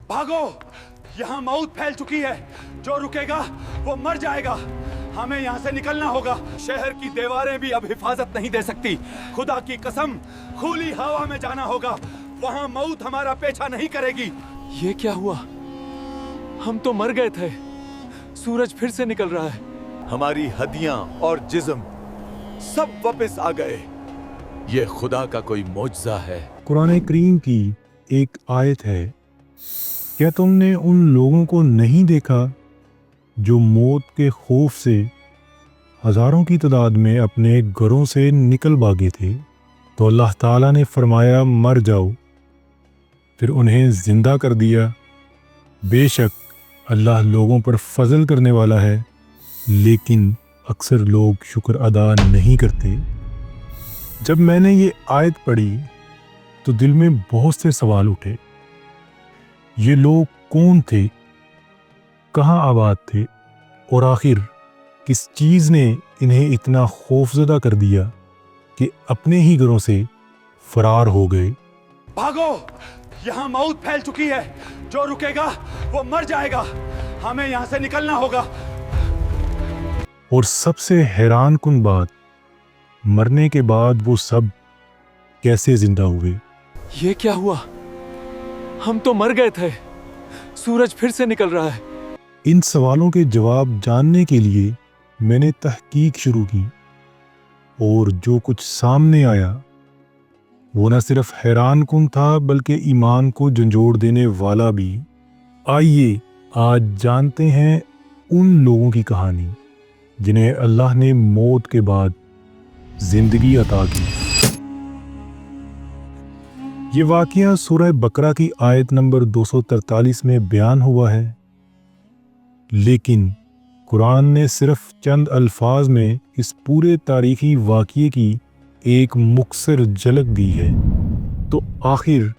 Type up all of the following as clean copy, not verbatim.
भागो, यहाँ मौत फैल चुकी है, जो रुकेगा वो मर जाएगा। हमें यहाँ से निकलना होगा। शहर की दीवारें भी अब हिफाजत नहीं दे सकती। खुदा की कसम, खुली हवा में जाना होगा, वहाँ मौत हमारा पीछा नहीं करेगी। ये क्या हुआ? हम तो मर गए थे, सूरज फिर से निकल रहा है। हमारी हड्डियां और जिस्म सब वापस आ गए। ये खुदा का कोई मौजज़ा है। कुरान करीम की एक आयत है, क्या तुमने उन लोगों को नहीं देखा जो मौत के खौफ से हज़ारों की तादाद में अपने घरों से निकल भागे थे? तो अल्लाह ताला ने फरमाया, मर जाओ, फिर उन्हें ज़िंदा कर दिया। बेशक अल्लाह लोगों पर फजल करने वाला है, लेकिन अक्सर लोग शुक्र अदा नहीं करते। जब मैंने ये आयत पढ़ी तो दिल में बहुत से सवाल उठे। ये लोग कौन थे, कहाँ आबाद थे, और आखिर किस चीज़ ने इन्हें इतना खौफजदा कर दिया कि अपने ही घरों से फरार हो गए? भागो, यहाँ मौत फैल चुकी है, जो रुकेगा वो मर जाएगा। हमें यहाँ से निकलना होगा। और सबसे हैरान कुन बात, मरने के बाद वो सब कैसे जिंदा हुए? ये क्या हुआ? हम तो मर गए थे, सूरज फिर से निकल रहा है। इन सवालों के जवाब जानने के लिए मैंने तहकीक शुरू की, और जो कुछ सामने आया वो न सिर्फ हैरान कुन था बल्कि ईमान को झंझोड़ देने वाला भी। आइए आज जानते हैं उन लोगों की कहानी जिन्हें अल्लाह ने मौत के बाद जिंदगी अता की। ये वाक़या सूरह बकरा की आयत नंबर 243 में बयान हुआ है, लेकिन कुरान ने सिर्फ चंद अल्फाज में इस पूरे तारीखी वाक़ये की एक मुख्तसर झलक दी है। तो आखिर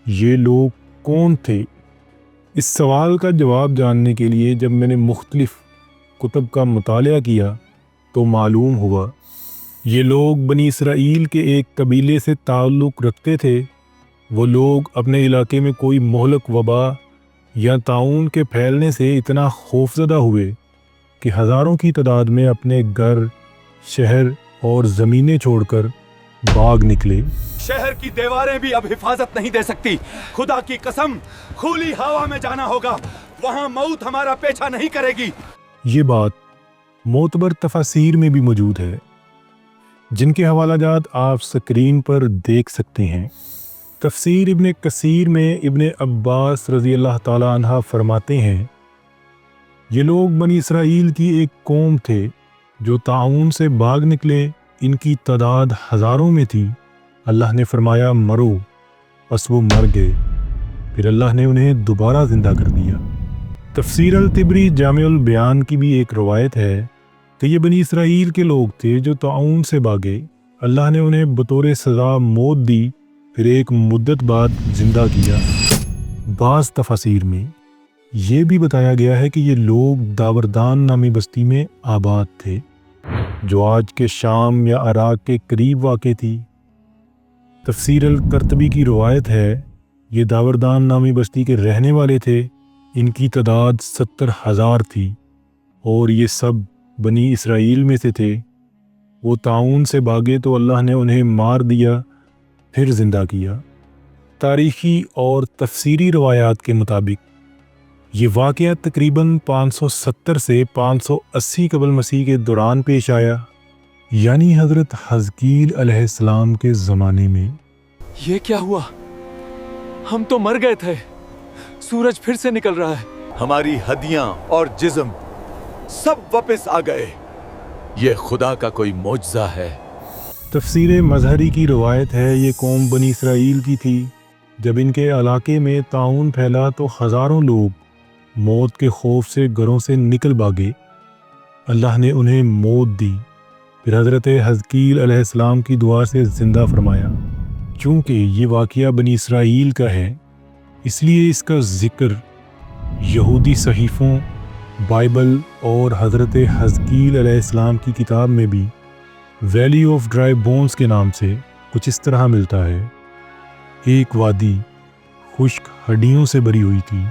ये लोग कौन थे? इस सवाल का जवाब जानने के लिए जब मैंने मुख्तलिफ कुतुब का मुतालिया किया तो मालूम हुआ ये लोग बनी इसराइल के एक कबीले से ताल्लुक़ रखते थे। वो लोग अपने इलाके में कोई मोहलक वबा या ताउन के फैलने से इतना खौफजदा हुए कि हज़ारों की तादाद में अपने घर, शहर और ज़मीनें छोड़कर भाग निकले। शहर की दीवारें भी अब हिफाजत नहीं दे सकती। खुदा की कसम, खुली हवा में जाना होगा, वहाँ मौत हमारा पीछा नहीं करेगी। ये बात मोतबर तफासीर में भी मौजूद है, जिनके हवालाजात आप स्क्रीन पर देख सकते हैं। तफसीर इब्ने कसीर में इब्ने अब्बास रज़ी अल्लाह ताला अन्हा फरमाते हैं, ये लोग बनी इसराइल की एक कौम थे जो ताउन से भाग निकले। इनकी तादाद हज़ारों में थी। अल्लाह ने फरमाया, मरो, बस वो मर गए, फिर अल्लाह ने उन्हें दोबारा ज़िंदा कर दिया। तफसीर अल-तिबरी जामिउल बयान की भी एक रवायत है कि ये बनी इसराइल के लोग थे जो ताउन से भागे। अल्लाह ने उन्हें बतौर सज़ा मौत दी, फिर एक मुद्दत बाद ज़िंदा किया। बाज़ तफसीर में ये भी बताया गया है कि ये लोग दावरदान नामी बस्ती में आबाद थे, जो आज के शाम या इराक के करीब वाक़े थी। तफसीर अल-कर्तबी की रवायत है, ये दावरदान नामी बस्ती के रहने वाले थे। इनकी तादाद 70,000 थी और ये सब बनी इसराइल में से थे। वो ताउन से भागे तो अल्लाह ने उन्हें मार दिया, फिर ज़िंदा किया। तारीख़ी और तफसीरी रवायात के मुताबिक ये वाक़या तकरीबन 570 से 580 कबल मसीह के दौरान पेश आया, यानी हज़रत हज़कील अलैहिस्सलाम के ज़माने में। ये क्या हुआ? हम तो मर गए थे, सूरज फिर से निकल रहा है। हमारी हड्डियां और जिस्म सब वापस आ गए। ये खुदा का कोई मौजज़ा है। तफसीर मज़हरी की रवायत है, ये कौम बनी इसराइल की थी। जब इनके इलाके में ताउन फैला तो हज़ारों लोग मौत के खौफ से घरों से निकल भागे। अल्लाह ने उन्हें मौत दी, फिर हज़रत हज़कील अलैहिस्सलाम की दुआ से ज़िंदा फरमाया। चूँकि ये वाक़या बनी इसराइल का है, इसलिए इसका ज़िक्र यहूदी सहीफ़ों, बाइबल और हज़रत हज़कील अलैहिस्सलाम की किताब में भी वैली ऑफ ड्राई बोन्स के नाम से कुछ इस तरह मिलता है। एक वादी خشک ہڈیوں سے بھری ہوئی تھی۔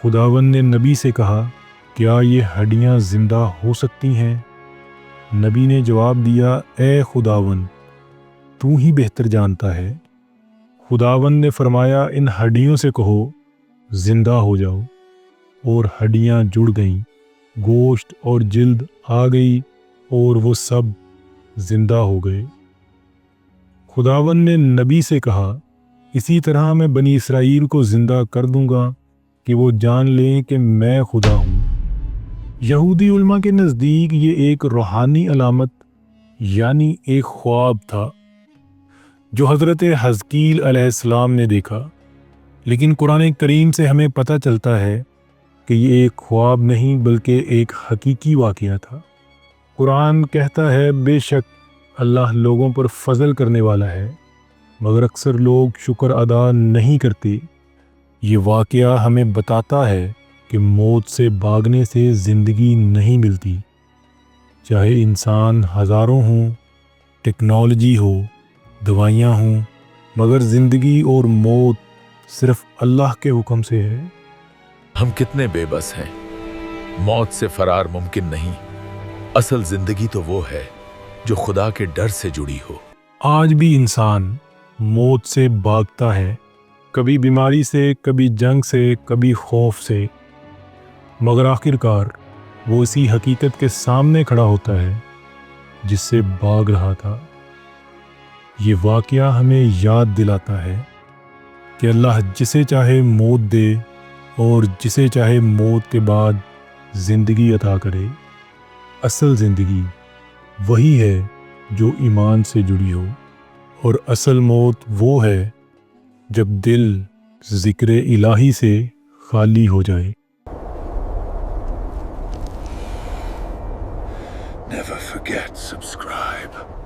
خداوند نے نبی سے کہا، کیا یہ ہڈیاں زندہ ہو سکتی ہیں؟ نبی نے جواب دیا، اے خداوند، تو ہی بہتر جانتا ہے۔ خداوند نے فرمایا، ان ہڈیوں سے کہو زندہ ہو جاؤ، اور ہڈیاں جڑ گئیں، گوشت اور جلد آ گئی اور وہ سب زندہ ہو گئے۔ خداوند نے نبی سے کہا، اسی طرح میں بنی اسرائیل کو زندہ کر دوں گا کہ وہ جان لیں کہ میں خدا ہوں۔ یہودی علماء کے نزدیک یہ ایک روحانی علامت یعنی ایک خواب تھا جو حضرت حزقیل علیہ السلام نے دیکھا، لیکن قرآن کریم سے ہمیں پتہ چلتا ہے کہ یہ ایک خواب نہیں بلکہ ایک حقیقی واقعہ تھا۔ قرآن کہتا ہے، بے شک اللہ لوگوں پر فضل کرنے والا ہے، مگر اکثر لوگ شکر ادا نہیں کرتے۔ یہ واقعہ ہمیں بتاتا ہے کہ موت سے بھاگنے سے زندگی نہیں ملتی، چاہے انسان ہزاروں ہوں، ٹیکنالوجی ہو، دوائیاں ہوں، مگر زندگی اور موت صرف اللہ کے حکم سے ہے۔ ہم کتنے بے بس ہیں، موت سے فرار ممکن نہیں۔ اصل زندگی تو وہ ہے جو خدا کے ڈر سے جڑی ہو۔ آج بھی انسان موت سے بھاگتا ہے، کبھی بیماری سے، کبھی جنگ سے، کبھی خوف سے، مگر آخرکار وہ اسی حقیقت کے سامنے کھڑا ہوتا ہے جس سے بھاگ رہا تھا۔ یہ واقعہ ہمیں یاد دلاتا ہے کہ اللہ جسے چاہے موت دے اور جسے چاہے موت کے بعد زندگی عطا کرے۔ اصل زندگی وہی ہے جو ایمان سے جڑی ہو، اور اصل موت وہ ہے جب دل ذکر الہی سے خالی ہو جائے۔ Never forget subscribe.